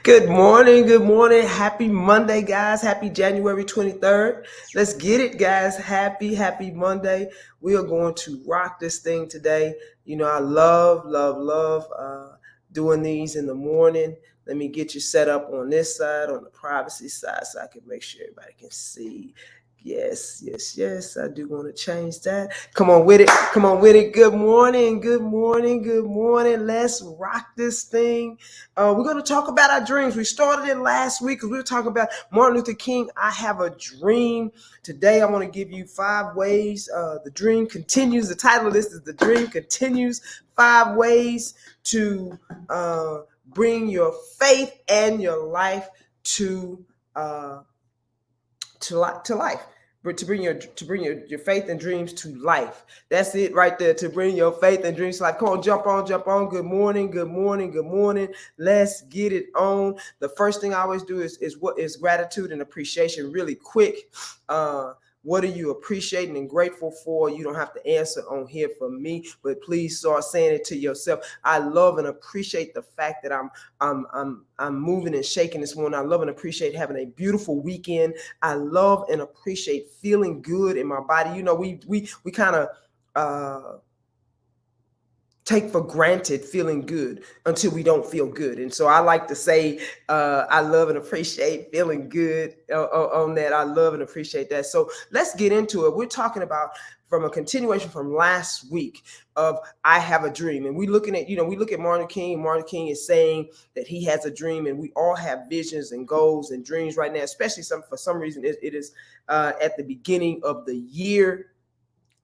Good morning. Good morning. Happy Monday, guys. Happy January 23rd. Let's get it, guys. Happy Monday. We are going to rock this thing today. You know, I love doing these in the morning. Let me get you set up on this side, on the privacy side, so I can make sure everybody can see. Yes. I do want to change that. Come on with it. Come on with it. Good morning. Let's rock this thing. We're going to talk about our dreams. We started it last week because we were talking about Martin Luther King. I have a dream. Today, I want to give you 5 ways. The dream continues. The title of this is The Dream Continues. 5 ways to bring your faith and your life to life. To bring your faith and dreams to life. That's it right there. To bring your faith and dreams to life. Come on, jump on. Good morning. Let's get it on. The first thing I always do is what is gratitude and appreciation. Really quick. What are you appreciating and grateful for? You don't have to answer on here for me, but please start saying it to yourself. I love and appreciate the fact that I'm moving and shaking this morning. I love and appreciate having a beautiful weekend. I love and appreciate feeling good in my body. You know, we kind of take for granted feeling good until we don't feel good. And so I like to say, I love and appreciate feeling good on that. I love and appreciate that. So let's get into it. We're talking about from a continuation from last week of I have a dream. And we look at Martin King. Martin King is saying that he has a dream, and we all have visions and goals and dreams right now, especially for some reason it is at the beginning of the year.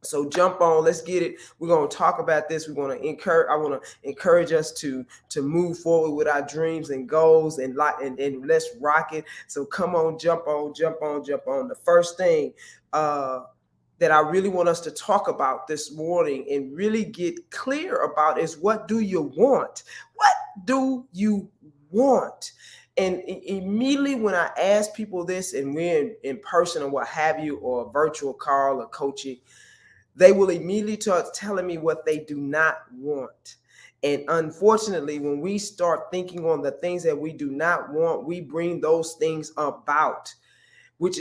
So jump on, let's get it. We're going to talk about this. I want to encourage us to move forward with our dreams and goals and let's rock it. So come on, jump on. The first thing that I really want us to talk about this morning and really get clear about is, what do you want? What do you want? And immediately when I ask people this, and we're in person or what have you, or a virtual call or coaching, they will immediately start telling me what they do not want. And unfortunately, when we start thinking on the things that we do not want, we bring those things about,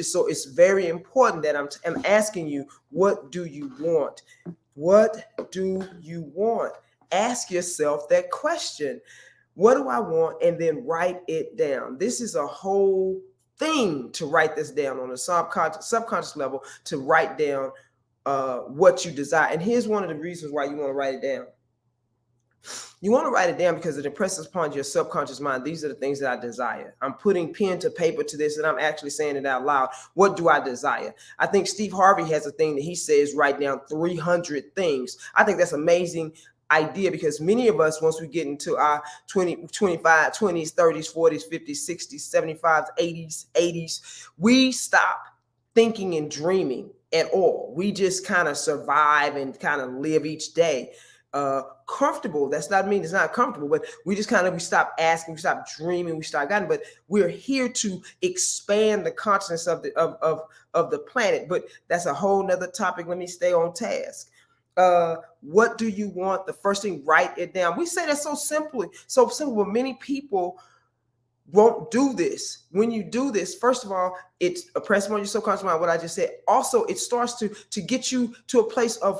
so it's very important that I'm asking you, what do you want? What do you want? Ask yourself that question. What do I want? And then write it down. This is a whole thing to write this down on a subconscious level, to write down what you desire. And here's one of the reasons why you want to write it down. You want to write it down because it impresses upon your subconscious mind, these are the things that I desire. I'm putting pen to paper to this, and I'm actually saying it out loud. What do I desire? I think Steve Harvey has a thing that he says, write down 300 things. I think that's amazing idea, because many of us, once we get into our 25, 20s, 30s, 40s, 50s, 60s, 75s, 80s, we stop thinking and dreaming at all. We just kind of survive and kind of live each day comfortable. That's not mean it's not comfortable, but we stop asking, we stop dreaming, we start guiding. But we're here to expand the consciousness of the planet. But that's a whole nother topic. Let me stay on task. What do you want? The first thing, write it down. We say that so simple, but many people won't do this. When you do this, first of all, it's a press on your subconscious mind, what I just said. Also, it starts to get you to a place of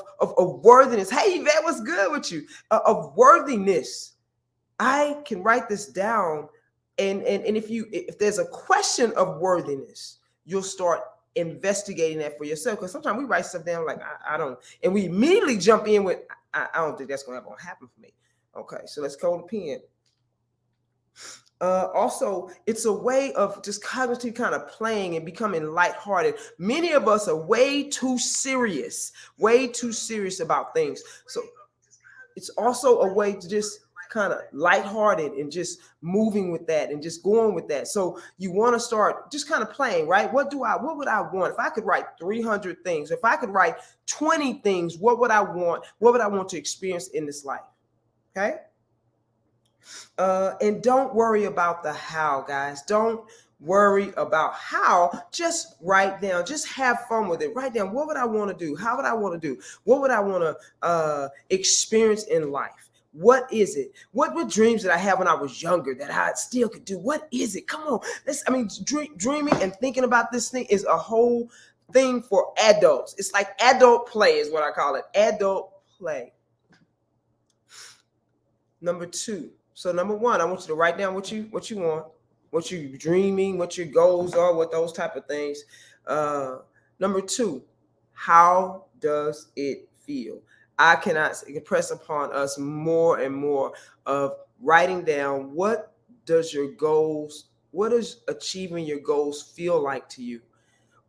worthiness. Hey, Yvette, what's good with you? Of worthiness. I can write this down, and if there's a question of worthiness, you'll start investigating that for yourself. Because sometimes we write stuff down like I don't, and we immediately jump in with I don't think that's going to happen for me. Okay, so let's go to pen. Also, it's a way of just cognitively kind of playing and becoming lighthearted. Many of us are way too serious about things. So it's also a way to just kind of lighthearted and just moving with that and just going with that. So you want to start just kind of playing, right? What would I want? If I could write 300 things, if I could write 20 things, what would I want? What would I want to experience in this life? Okay. And don't worry about the how, guys. Don't worry about how. Just write down. Just have fun with it. Write down, what would I want to do? How would I want to do? What would I want to experience in life? What is it? What dreams did I have when I was younger that I still could do? What is it? Come on. Dreaming and thinking about this thing is a whole thing for adults. It's like adult play is what I call it. Adult play. Number 2. So number 1, I want you to write down what you want, what you're dreaming, what your goals are, what those type of things. Number 2, how does it feel? I cannot impress upon us more and more of writing down what does achieving your goals feel like to you?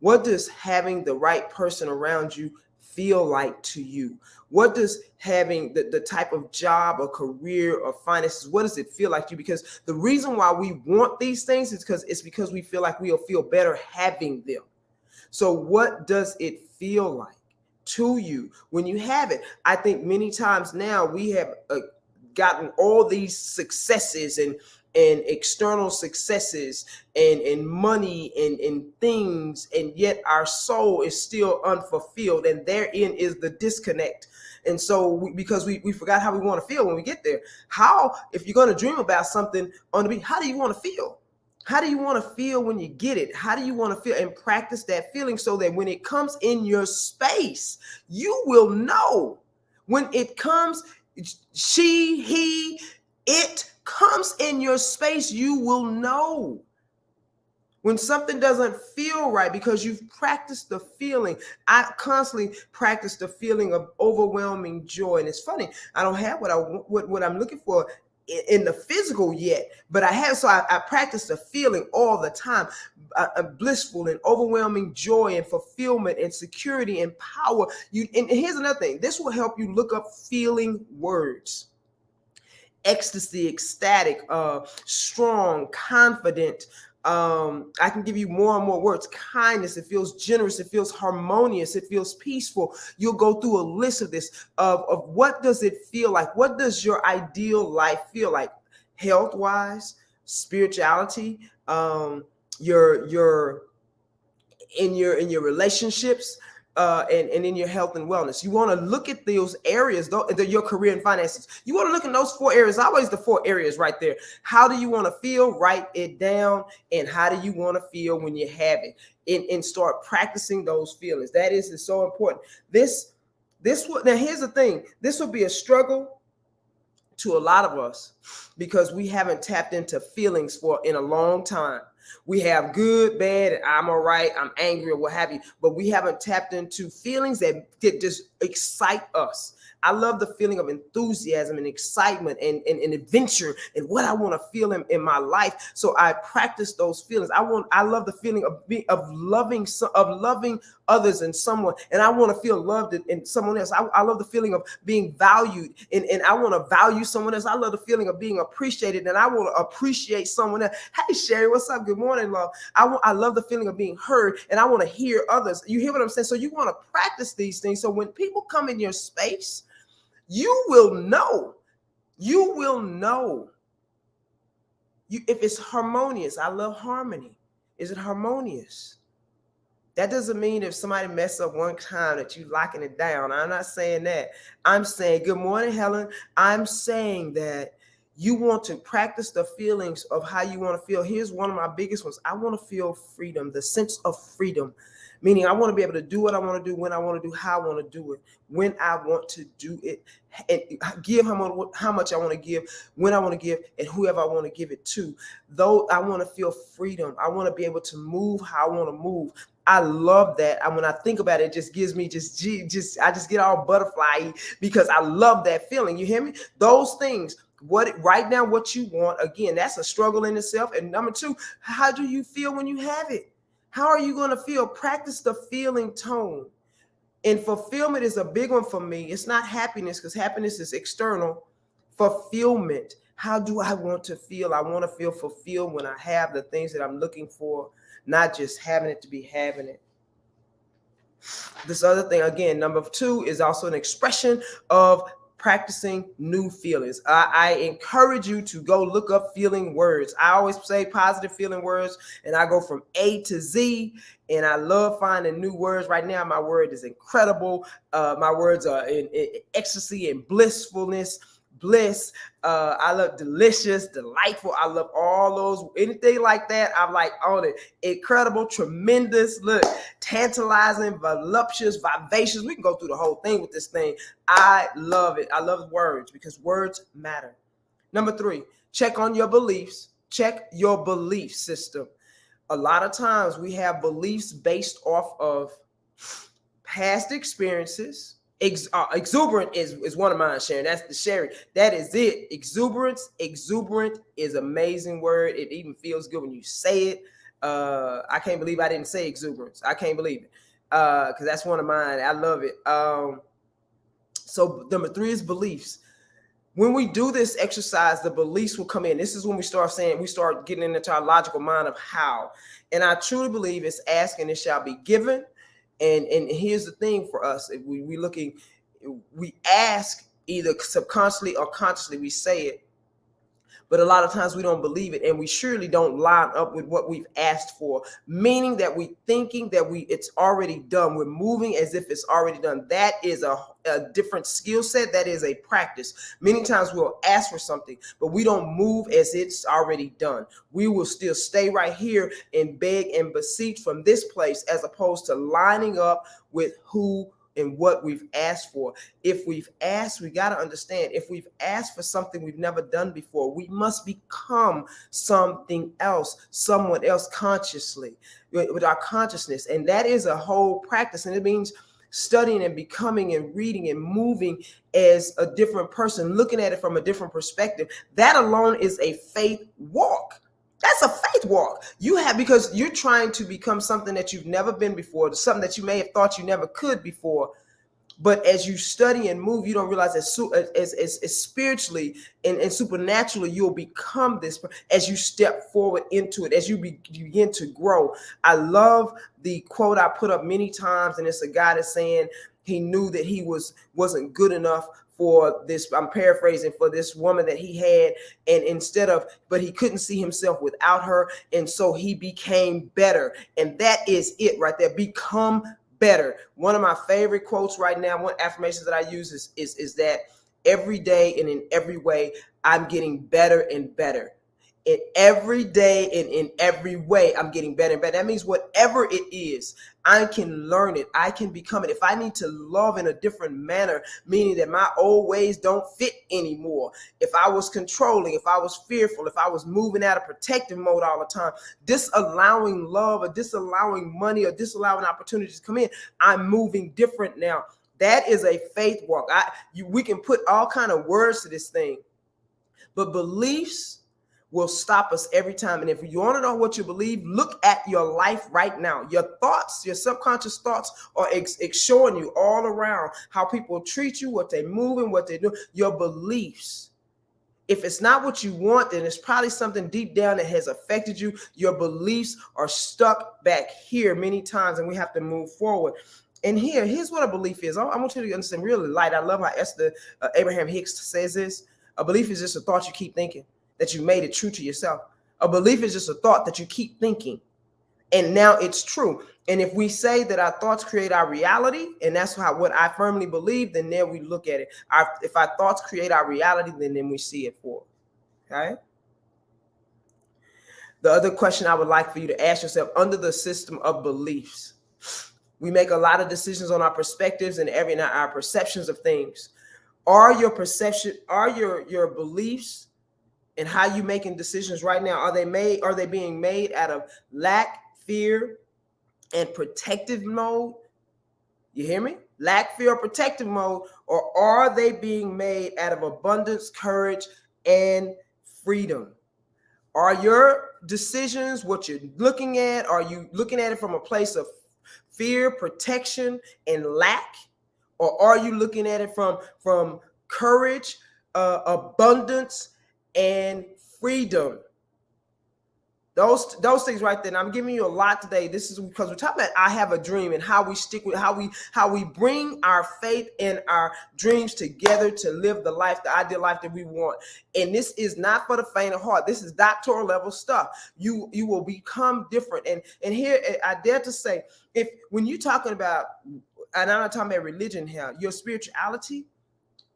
What does having the right person around you feel like to you? What does having the type of job or career or finances, what does it feel like to you? Because the reason why we want these things is because we feel like we'll feel better having them. So what does it feel like to you when you have it? I think many times now we have gotten all these successes and external successes and money and things, and yet our soul is still unfulfilled, and therein is the disconnect. And so because we forgot how we want to feel when we get there. If you're going to dream about something on the beat, how do you want to feel? How do you want to feel when you get it? How do you want to feel? And practice that feeling so that when it comes in your space, you will know. When it comes, it comes in your space, you will know. When something doesn't feel right because you've practiced the feeling. I constantly practice the feeling of overwhelming joy. And it's funny, I don't have what I'm looking for in the physical yet, but I have. So I practice the feeling all the time, blissful and overwhelming joy and fulfillment and security and power. And here's another thing. This will help you look up feeling words. Ecstasy, ecstatic, strong, confident. I can give you more and more words. Kindness, it feels generous, it feels harmonious, it feels peaceful. You'll go through a list of this, of what does it feel like? What does your ideal life feel like? Health-wise, spirituality, your in your relationships, and in your health and wellness. You want to look at those areas, though, your career and finances. You want to look in those 4 areas, always the 4 areas right there. How do you want to feel? Write it down. And how do you want to feel when you have it? And start practicing those feelings. That is so important. Now here's the thing. This will be a struggle to a lot of us because we haven't tapped into feelings in a long time. We have good, bad, I'm all right, I'm angry, or what have you, but we haven't tapped into feelings that just excite us. I love the feeling of enthusiasm and excitement and adventure and what I want to feel in my life. So I practice those feelings. I love the feeling of loving others and someone, and I want to feel loved in someone else. I love the feeling of being valued, and I want to value someone else. I love the feeling of being appreciated, and I want to appreciate someone else. Hey, Sherry, what's up? Good morning, love. I love the feeling of being heard, and I want to hear others. You hear what I'm saying? So you want to practice these things. So when people come in your space, you will know. You will know. If it's harmonious. I love harmony. Is it harmonious? That doesn't mean if somebody mess up one time that you locking it down. I'm not saying that. I'm saying, good morning, Helen. I'm saying that you want to practice the feelings of how you want to feel. Here's one of my biggest ones. I want to feel freedom, the sense of freedom. Meaning I want to be able to do what I want to do, when I want to do, how I want to do it, when I want to do it, and give how much I want to give, when I want to give, and whoever I want to give it to. Though I want to feel freedom. I want to be able to move how I want to move. I love that. And when I think about it, it just gives me I just get all butterfly because I love that feeling. You hear me? Those things. Write down what you want. Again, that's a struggle in itself. And number 2, how do you feel when you have it? How are you going to feel? Practice the feeling tone. And fulfillment is a big one for me. It's not happiness, because happiness is external. Fulfillment. How do I want to feel? I want to feel fulfilled when I have the things that I'm looking for, not just having it to be having it. This other thing, again, number 2 is also an expression of practicing new feelings. I encourage you to go look up feeling words. I always say positive feeling words, and I go from A to Z, and I love finding new words. Right now, my word is incredible. My words are in ecstasy and blissfulness, bliss. I love delicious, delightful. I love all those, anything like that. I'm like on it. Incredible, tremendous, look, tantalizing, voluptuous, vivacious. We can go through the whole thing with this thing. I love it. I love words because words matter. Number 3, check on your beliefs. Check your belief system. A lot of times we have beliefs based off of past experiences. Exuberant is one of mine, Sharon. That's the sharing. That is it. Exuberant is an amazing word. It even feels good when you say it. I can't believe I didn't say exuberance. I can't believe it because that's one of mine. I love it. So number 3 is beliefs. When we do this exercise, the beliefs will come in. This is when we start getting into our logical mind of how. And I truly believe it's asking, it shall be given. And here's the thing for us. If we ask either subconsciously or consciously, we say it. But a lot of times we don't believe it, and we surely don't line up with what we've asked for, meaning that we thinking that it's already done. We're moving as if it's already done. That is a different skill set. That is a practice. Many times we'll ask for something, but we don't move as it's already done. We will still stay right here and beg and beseech from this place as opposed to lining up with who and what we've asked for. If we've asked, we got to understand, if we've asked for something we've never done before, we must become something else, someone else consciously, with our consciousness. And that is a whole practice. And it means studying and becoming and reading and moving as a different person, looking at it from a different perspective. That alone is a faith walk. That's a faith walk because you're trying to become something that you've never been before, something that you may have thought you never could before. But as you study and move, you don't realize that as spiritually and supernaturally, you'll become this as you step forward into it, as you begin to grow. I love the quote I put up many times, and it's a guy that's saying he knew that he wasn't good enough for this, I'm paraphrasing, for this woman that he had, and but he couldn't see himself without her, and so he became better. And that is it right there. Become better. One of my favorite quotes right now, one affirmations that I use is that every day and in every way, I'm getting better and better. In every day and in every way, I'm getting better and better. That means whatever it is, I can learn it. I can become it. If I need to love in a different manner, meaning that my old ways don't fit anymore. If I was controlling, if I was fearful, if I was moving out of protective mode all the time, disallowing love or disallowing money or disallowing opportunities to come in, I'm moving different now. That is a faith walk. We can put all kind of words to this thing, but beliefs will stop us every time. And if you want to know what you believe, look at your life right now. Your thoughts, your subconscious thoughts are showing you all around how people treat you, what they move and what they do. Your beliefs. If it's not what you want, then it's probably something deep down that has affected you. Your beliefs are stuck back here many times, and we have to move forward. And here's what a belief is. I want you to understand really light. I love how Abraham Hicks says this. A belief is just a thought you keep thinking, that you made it true to yourself. A belief is just a thought that you keep thinking, and now it's true. And if we say that our thoughts create our reality, and that's what I firmly believe, then there we look at it. If our thoughts create our reality, then we see it for. Okay. The other question I would like for you to ask yourself, under the system of beliefs, we make a lot of decisions on our perspectives and our perceptions of things. Are your beliefs and how you making decisions right now, are they being made out of lack, fear, and protective mode? You hear me? Lack, fear, or protective mode, or are they being made out of abundance, courage, and freedom? Are your decisions what you're looking at? Are you looking at it from a place of fear, protection, and lack? Or are you looking at it from courage, abundance, and freedom? Those things right there. And I'm giving you a lot today. This is because we're talking about I have a dream and how we stick with how we bring our faith and our dreams together to live the ideal life that we want. And this is not for the faint of heart. This is doctoral level stuff. You will become different. And here I dare to say, when you're talking about, and I'm not talking about religion here, your spirituality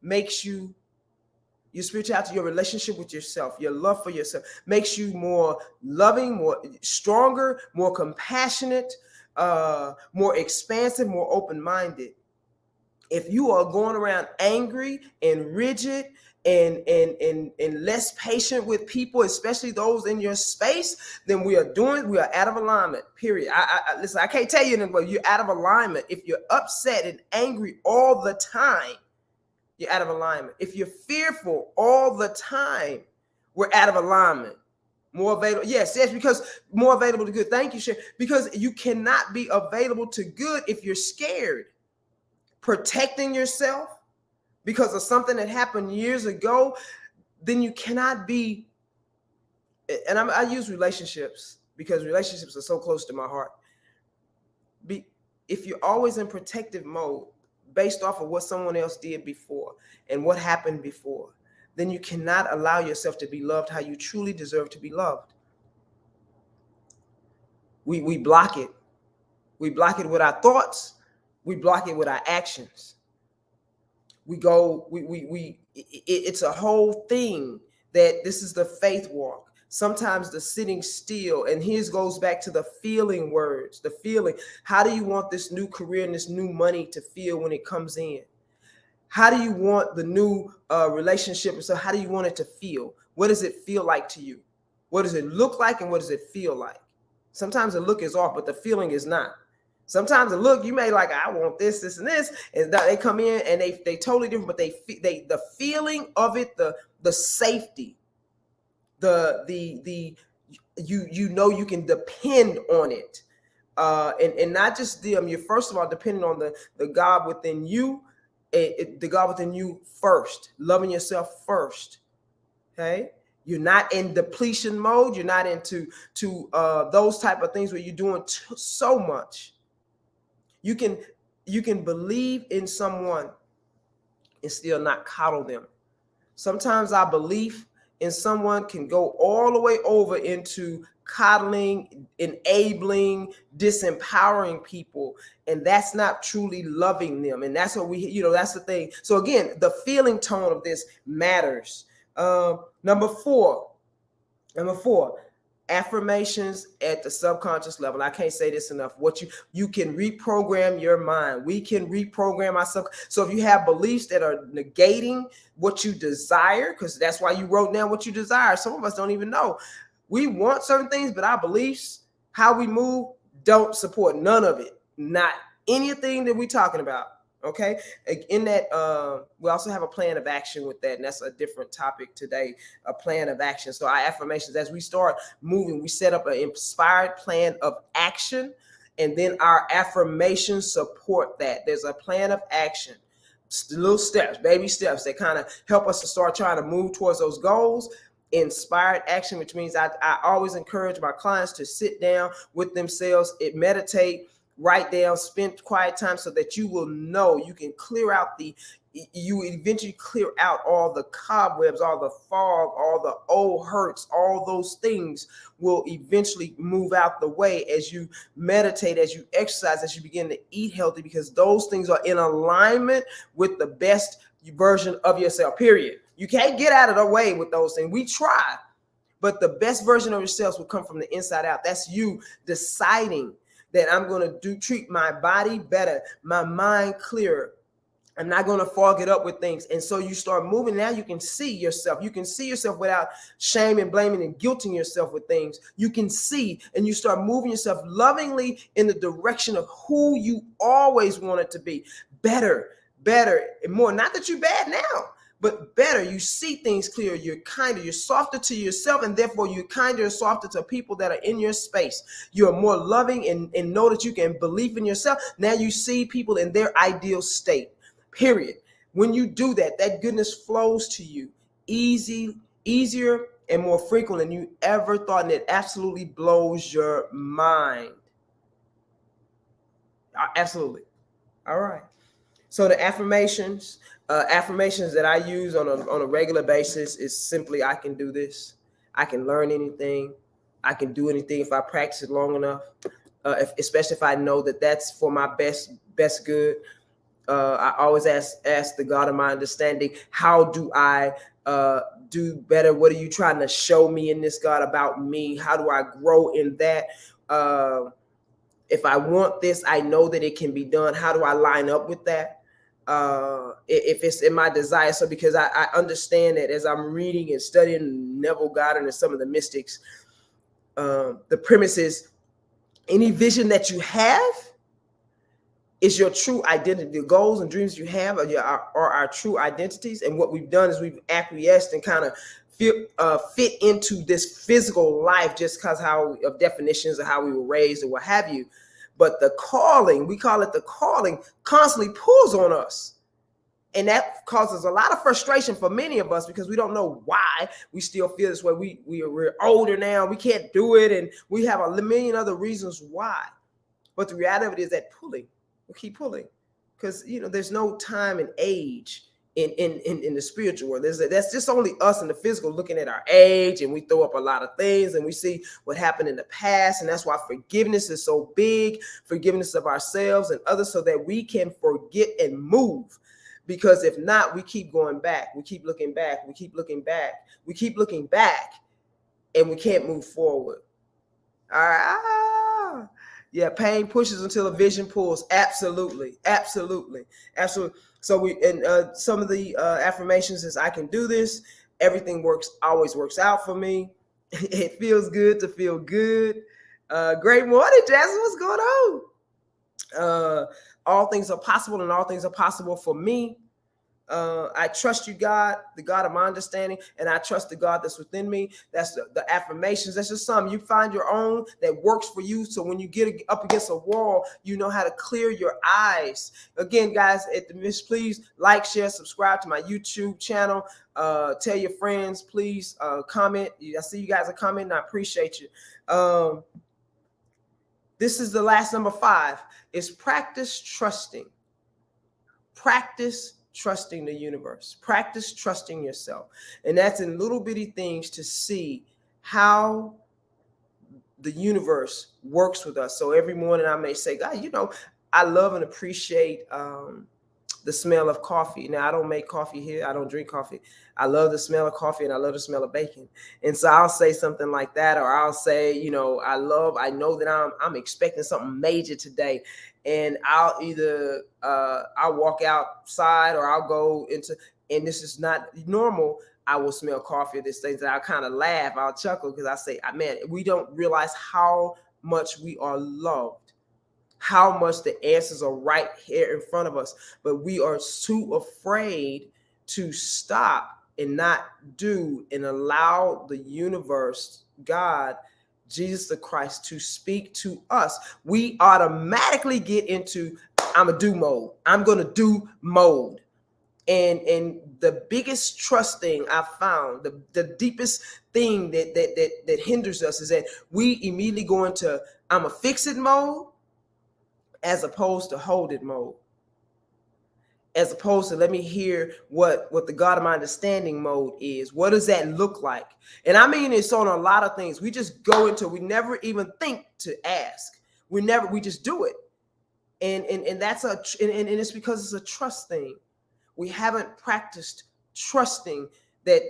makes you Your spirituality, your relationship with yourself, your love for yourself makes you more loving, more stronger, more compassionate, more expansive, more open-minded. If you are going around angry and rigid and less patient with people, especially those in your space, then we are out of alignment. Period. Listen, I can't tell you anymore. You're out of alignment. If you're upset and angry all the time, you're out of alignment. If you're fearful all the time, we're out of alignment. More available, yes, because more available to good. Thank you, Shay. Because you cannot be available to good if you're scared. Protecting yourself because of something that happened years ago, then you cannot be. And I use relationships because relationships are so close to my heart. If you're always in protective mode based off of what someone else did before and what happened before, then you cannot allow yourself to be loved how you truly deserve to be loved. We block it. We block it with our thoughts. We block it with our actions. It's a whole thing that this is the faith walk. Sometimes the sitting still, and here's goes back to the feeling words, the feeling. How do you want this new career and this new money to feel when it comes in? How do you want the new relationship? So how do you want it to feel? What does it feel like to you? What does it look like and what does it feel like? Sometimes the look is off, but the feeling is not. Sometimes the look, you may like, I want this, this, and this, and they come in and they totally different, but the feeling of it, the safety, you know you can depend on it, and not just them. You're first of all depending on the God within you, the God within you first, loving yourself first. Okay. You're not in depletion mode. You're not into those type of things where you're doing so much. You can believe in someone and still not coddle them. Sometimes our belief in someone can go all the way over into coddling, enabling, disempowering people, and that's not truly loving them. And that's what that's the thing. So again, the feeling tone of this matters. Number four, affirmations at the subconscious level. I can't say this enough. What you can reprogram your mind. We can reprogram ourselves. So if you have beliefs that are negating what you desire, because that's why you wrote down what you desire. Some of us don't even know. We want certain things, but our beliefs, how we move, don't support none of it. Not anything that we're talking about. Okay. In that, we also have a plan of action with that. And that's a different topic today, a plan of action. So our affirmations, as we start moving, we set up an inspired plan of action. And then our affirmations support that. There's a plan of action, little steps, baby steps that kind of help us to start trying to move towards those goals. Inspired action, which means I always encourage my clients to sit down with themselves, meditate, write down, spend quiet time so that you will know you can clear out you eventually clear out all the cobwebs, all the fog, all the old hurts, all those things will eventually move out the way as you meditate, as you exercise, as you begin to eat healthy, because those things are in alignment with the best version of yourself, period. You can't get out of the way with those things. We try, but the best version of yourself will come from the inside out. That's you deciding that I'm going to treat my body better, my mind clearer. I'm not going to fog it up with things. And so you start moving. Now you can see yourself. You can see yourself without shame and blaming and guilting yourself with things. You can see, and you start moving yourself lovingly in the direction of who you always wanted to be. Better, and more. Not that you're bad now, but better. You see things clear. You're kinder. You're softer to yourself, and therefore you're kinder and softer to people that are in your space. You are more loving and know that you can believe in yourself. Now you see people in their ideal state. Period. When you do that, that goodness flows to you easier and more frequent than you ever thought, and it absolutely blows your mind. Absolutely. All right. So the affirmations that I use on a regular basis is simply, I can do this. I can learn anything. I can do anything if I practice it long enough, especially if I know that that's for my best good. I always ask the God of my understanding, how do I do better? What are you trying to show me in this, God, about me? How do I grow in that? If I want this, I know that it can be done. How do I line up with that? If it's in my desire. So because I understand that as I'm reading and studying Neville Goddard and some of the mystics, the premise is any vision that you have is your true identity. The goals and dreams you have are our true identities. And what we've done is we've acquiesced and kind of fit into this physical life just because of definitions of how we were raised or what have you. But the calling, we call it the calling, constantly pulls on us. And that causes a lot of frustration for many of us because we don't know why we still feel this way. We're older now. We can't do it. And we have a million other reasons why. But the reality of it is that pulling, we keep pulling because, there's no time and age in the spiritual world. That's just only us in the physical looking at our age, and we throw up a lot of things and we see what happened in the past. And that's why forgiveness is so big, forgiveness of ourselves and others, so that we can forget and move. Because if not, we keep going back. We keep looking back. We keep looking back. We keep looking back, and we can't move forward. All right. Yeah, pain pushes until a vision pulls. Absolutely. Absolutely. Absolutely. So some of the affirmations is I can do this. Everything always works out for me. It feels good to feel good. Great morning, Jasmine. What's going on? All things are possible, and all things are possible for me. I trust you, God, the God of my understanding, and I trust the God that's within me. That's the affirmations. That's just something you find your own that works for you. So when you get up against a wall, you know how to clear your eyes. Again, guys, please like, share, subscribe to my YouTube channel. Tell your friends, please comment. I see you guys are commenting. I appreciate you. This is the last number 5. Is practice trusting. Practice trusting the universe. Practice trusting yourself. And that's in little bitty things to see how the universe works with us. So every morning I may say, God, I love and appreciate the smell of coffee. Now, I don't make coffee here. I don't drink coffee. I love the smell of coffee and I love the smell of bacon. And so I'll say something like that, or I'll say, I know that I'm expecting something major today. And I'll either I'll walk outside or I'll go into, and this is not normal, I will smell coffee or these things, and I'll kind of laugh, I'll chuckle because I say, man, we don't realize how much we are loved. How much the answers are right here in front of us, but we are too afraid to stop and not do and allow the universe, God, Jesus the Christ, to speak to us. We automatically get into I'm a do mode. I'm going to do mode. And the biggest trust thing I found, the deepest thing that hinders us is that we immediately go into I'm a fix it mode, as opposed to hold it mode, as opposed to let me hear what the God of my understanding mode is. What does that look like? And I mean, it's on a lot of things. We just go into, we never even think to ask. We just do it. And that's and it's because it's a trust thing. We haven't practiced trusting that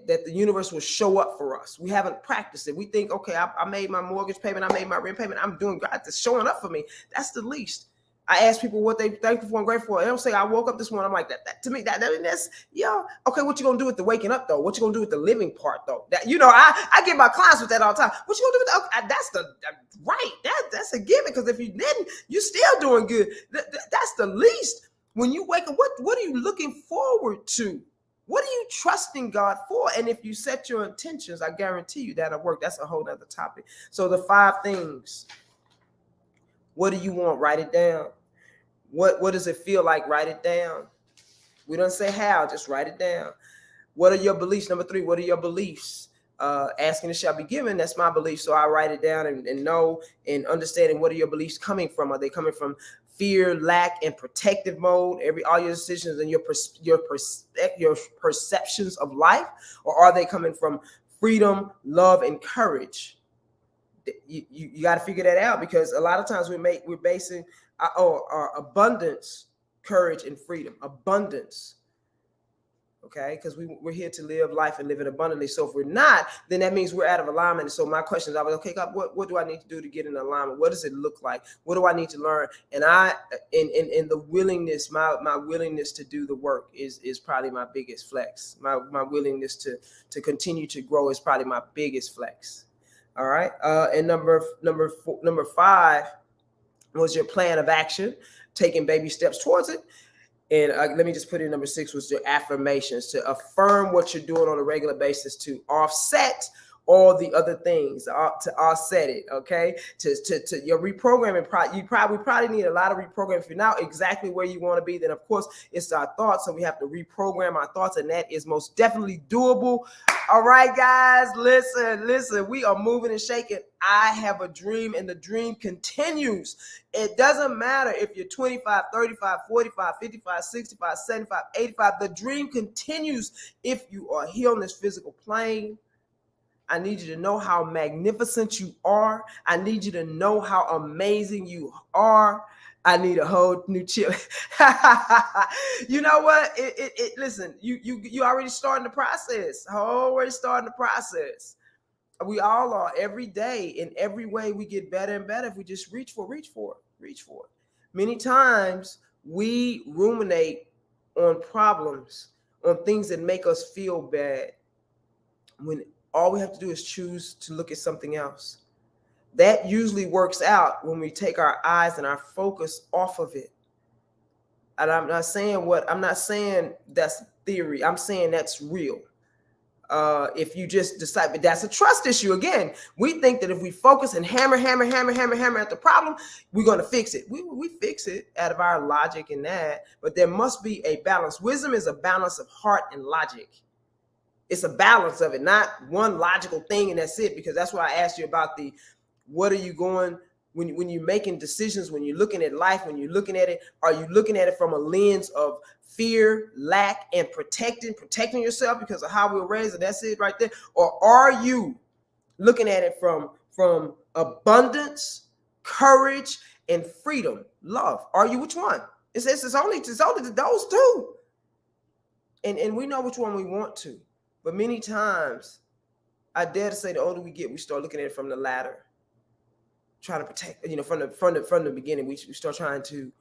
the universe will show up for us. We haven't practiced it. We think, okay, I made my mortgage payment, I made my rent payment, I'm doing God. It's showing up for me. That's the least. I ask people what they thankful for and grateful for. They don't say, I woke up this morning. I'm like, that to me, that's okay. What you gonna do with the waking up though? What you gonna do with the living part though? That I get my clients with that all the time. What you gonna do with that's the right? That's a given, because if you didn't, you're still doing good. That's the least. When you wake up, what are you looking forward to? What are you trusting God for? And if you set your intentions, I guarantee you that'll work. That's a whole other topic. So the 5 things. What do you want? Write it down. What does it feel like? Write it down. We don't say how, just write it down. What are your beliefs? Number 3, what are your beliefs? Asking it shall be given. That's my belief. So I write it down and know and understanding what are your beliefs coming from. Are they coming from fear, lack, and protective mode? All your decisions and your perceptions of life, or are they coming from freedom, love, and courage? You got to figure that out, because a lot of times we're basing our abundance, courage, and freedom. Abundance. Okay, because we're here to live life and live it abundantly. So if we're not, then that means we're out of alignment. And so my question is always, okay, God, what do I need to do to get in alignment? What does it look like? What do I need to learn? And in the willingness, my willingness to do the work is probably my biggest flex. My willingness to continue to grow is probably my biggest flex. All right. And number 5 was your plan of action, taking baby steps towards it. And let me just put in number 6 was your affirmations, to affirm what you're doing on a regular basis, to offset all the other things, to offset it. Okay, to your reprogramming. You probably need a lot of reprogramming. If you're not exactly where you want to be, then of course it's our thoughts, so we have to reprogram our thoughts, and that is most definitely doable. All right, guys, listen. We are moving and shaking. I have a dream, and the dream continues. It doesn't matter if you're 25, 35, 45, 55, 65, 75, 85. The dream continues if you are here on this physical plane. I need you to know how magnificent you are. I need you to know how amazing you are. I need a whole new chip. You know what? Listen, you already starting the process. Already starting the process. We all are. Every day, in every way, we get better and better if we just reach for it. Many times we ruminate on problems, on things that make us feel bad, when all we have to do is choose to look at something else. That usually works out when we take our eyes and our focus off of it. And I'm not saying that's theory. I'm saying that's real. If you just decide, but that's a trust issue. Again, we think that if we focus and hammer at the problem, we're going to fix it. We fix it out of our logic and that, but there must be a balance. Wisdom is a balance of heart and logic. It's a balance of it, not one logical thing and that's it, because that's why I asked you about what are you going, when you're making decisions, when you're looking at life, when you're looking at it, are you looking at it from a lens of fear, lack, and protecting yourself because of how we were raised, and that's it right there? Or are you looking at it from abundance, courage, and freedom, love? Are you, which one? It's only those two. And we know which one we want to. But many times, I dare to say, the older we get, we start looking at it from the latter, trying to protect. From the beginning, we start trying to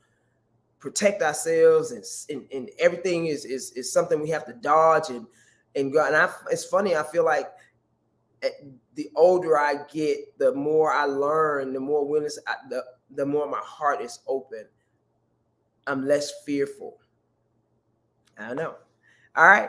protect ourselves, and everything is something we have to dodge and go. And it's funny. I feel like the older I get, the more I learn, the more willingness, the more my heart is open. I'm less fearful. I don't know. All right.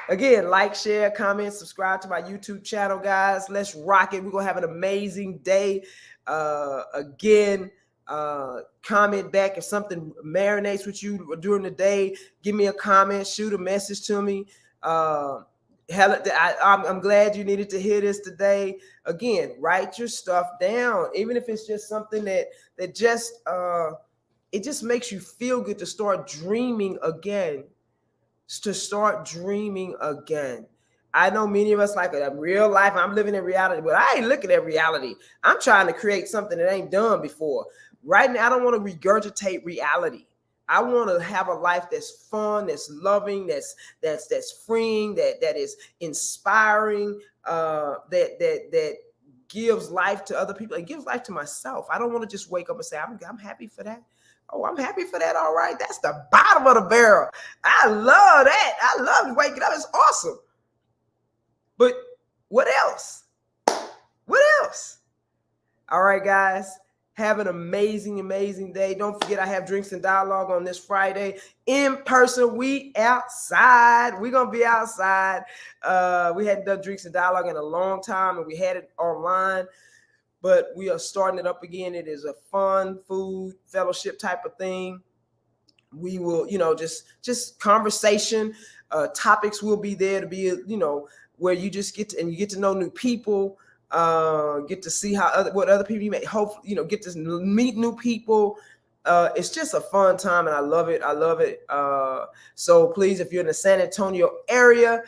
Again, like, share, comment, subscribe to my YouTube channel, guys. Let's rock it. We're going to have an amazing day. Again, comment back if something marinates with you during the day. Give me a comment. Shoot a message to me. I'm glad you needed to hear this today. Again, write your stuff down, even if it's just something that just it just makes you feel good to start dreaming again. I know many of us like a real life. I'm living in reality, but I ain't looking at reality. I'm trying to create something that ain't done before. Right now, I don't want to regurgitate reality. I want to have a life that's fun, that's loving, that's freeing, that is inspiring, that gives life to other people. It gives life to myself. I don't want to just wake up and say, I'm happy for that. Oh, I'm happy for that. All right. That's the bottom of the barrel. I love that. I love waking up. It's awesome. But what else? What else? All right, guys. Have an amazing, amazing day. Don't forget, I have Drinks and Dialogue on this Friday. In person, we outside. We're going to be outside. We hadn't done Drinks and Dialogue in a long time, and we had it online. But we are starting it up again. It is a fun food fellowship type of thing. We will, just conversation. Topics will be there to be, where you just get to know new people. Get to see what other people you may get to meet new people. It's just a fun time, and I love it. So please, if you're in the San Antonio area,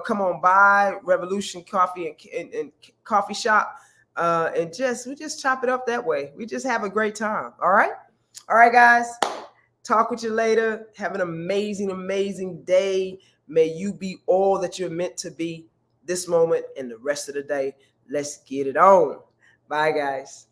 come on by Revolution Coffee and Coffee Shop. And we just chop it up that way. We just have a great time. All right, guys. Talk with you later. Have an amazing, amazing day. May you be all that you're meant to be this moment and the rest of the day. Let's get it on. Bye, guys.